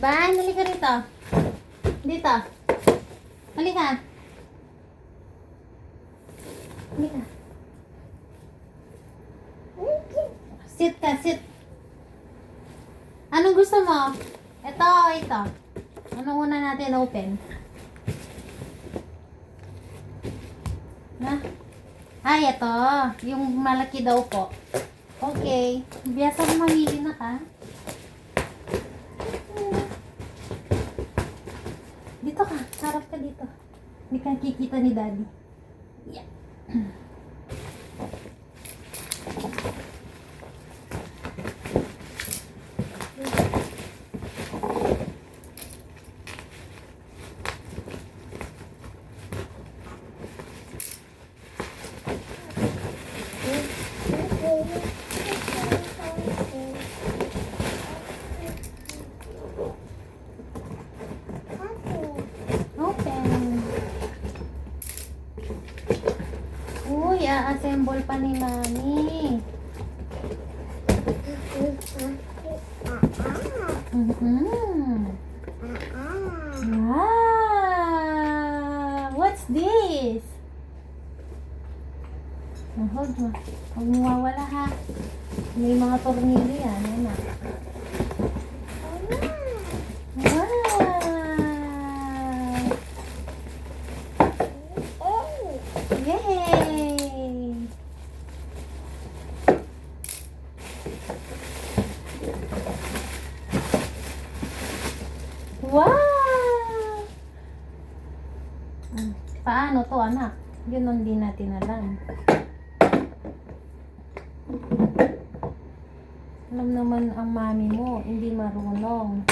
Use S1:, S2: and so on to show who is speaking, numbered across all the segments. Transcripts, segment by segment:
S1: Van, halika rito. Dito. Halika. Halika. Sit ka, sit. Anong gusto mo? Ito. Anong una natin open? Na? Ay, ito. Yung malaki daw po. Okay. Biyasa mo mamili na ka. Dito ka. Harap ka dito. Hindi ka kikita ni Daddy. Yeah. Uy, a-assemble pa ni Mami. Wow! What's this? Hold mo. Huwag mo mawala ha. May mga tornilyo yan. Anak. Yay! Wow! Paano to, anak? Yun ang di natin alam. Alam naman ang mami mo, hindi marunong.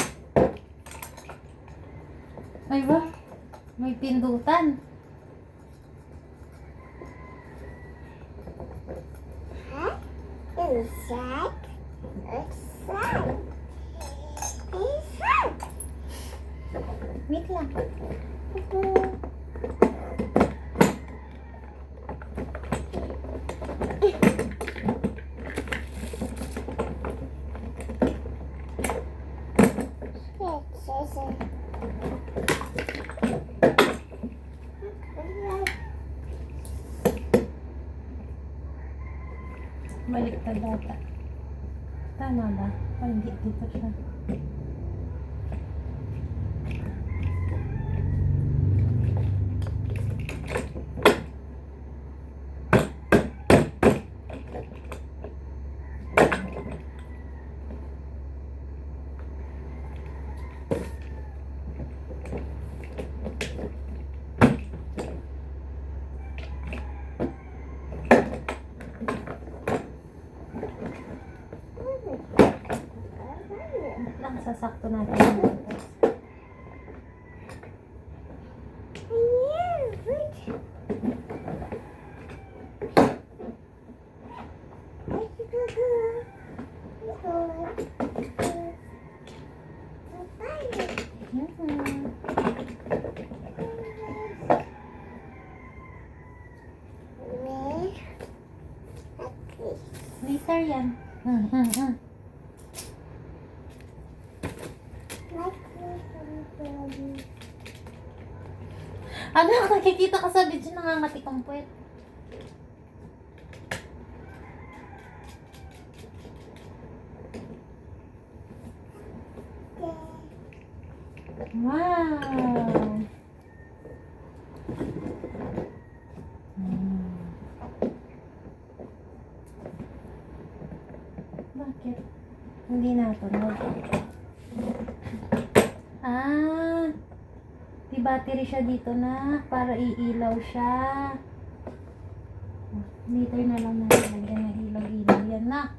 S1: Ay ba? May pindutan.
S2: Inside.
S1: Wait lang. Baliktad data. Tama ba? O hindi, dito siya. Lang sasakto natin yung butas. Later yan. Ano, nakikita ka sa video, nangangati kang puwet. Wow! Bakit? Hindi natunog. May battery siya dito na para iilaw siya. Later na lang natin lagyan ng ilaw-ilaw. Yan na.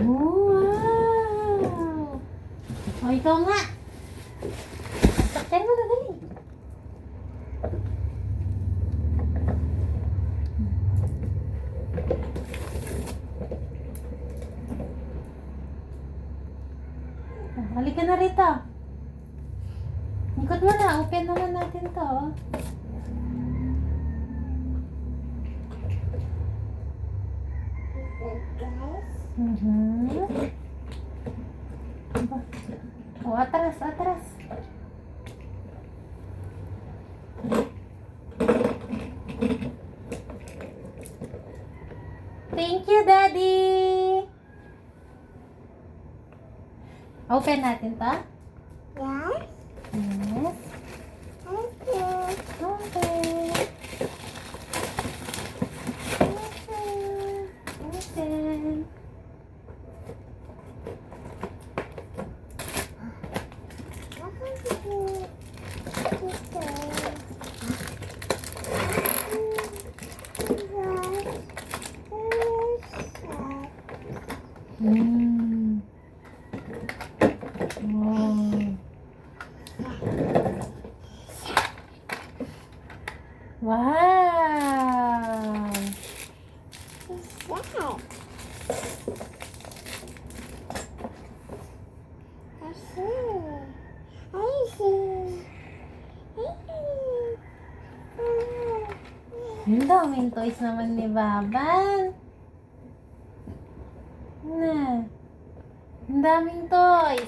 S1: Wow! O, ikaw nga. Sakyan mo na dali. Halika na rito. Ikot mo na. Open naman natin to. atras, atras. Thank you, Daddy. Open natin to.
S2: Yes.
S1: Yes.
S2: Okay.
S1: Okay. Open. Mm. Wow. Wow. Ang daming toys naman ni Baban. Na. Ang daming toys.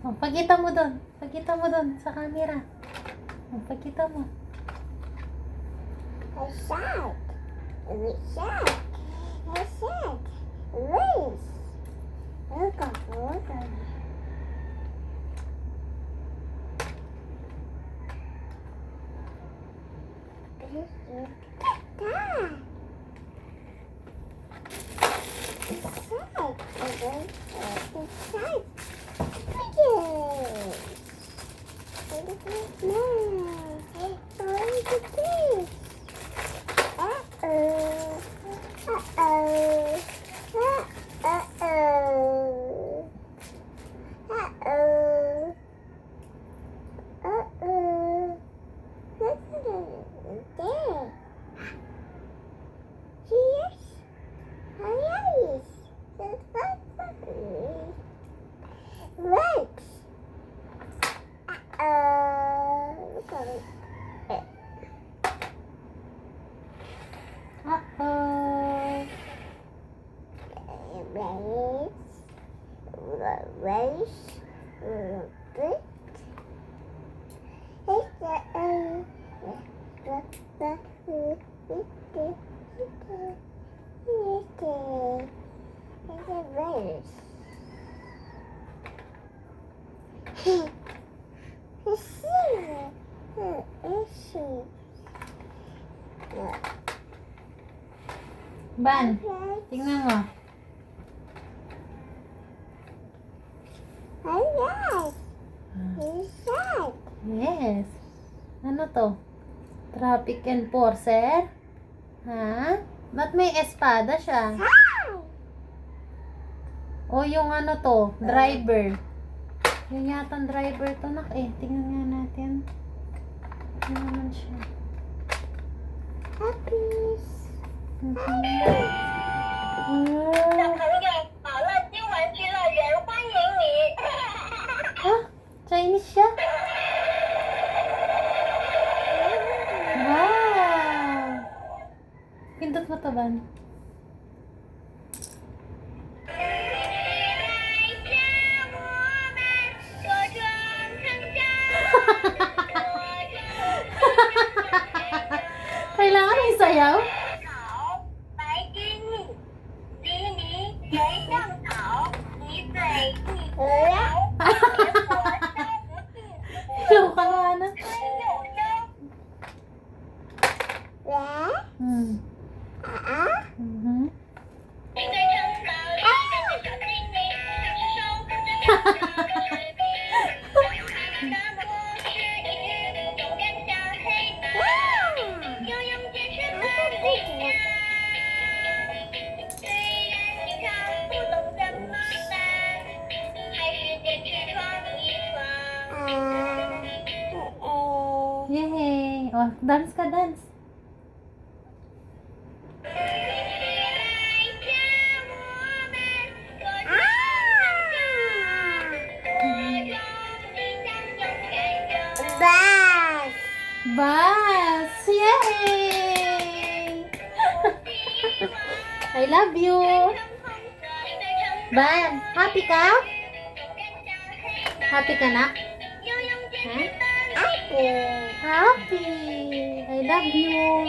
S1: Oh, pagkita mo doon. Pagkita mo doon sa camera. Oh, pagkita mo.
S2: A shark. A shark. A shark. Race. Look at water. Legs.
S1: Uh-oh.
S2: Race.
S1: Ban, tingnan mo. Yes. Ano to? Traffic enforcer? Ha? Ba't may espada siya? O yung ano to? Driver. Yung yatang driver to, nak. Tingnan nga natin. Ano naman siya?
S2: Puppies.
S1: Ah, Chinese siya? Wow! Pindot mo to, Ban. Kailangan may sayaw? Ikaw ka nga na. Mhm. Yay! Oh, dance ka, dance.
S2: Bus.
S1: Bus! Yay! I love you! Ban, happy ka? Happy ka na? Ha?
S2: Happy.
S1: Happy! I love you!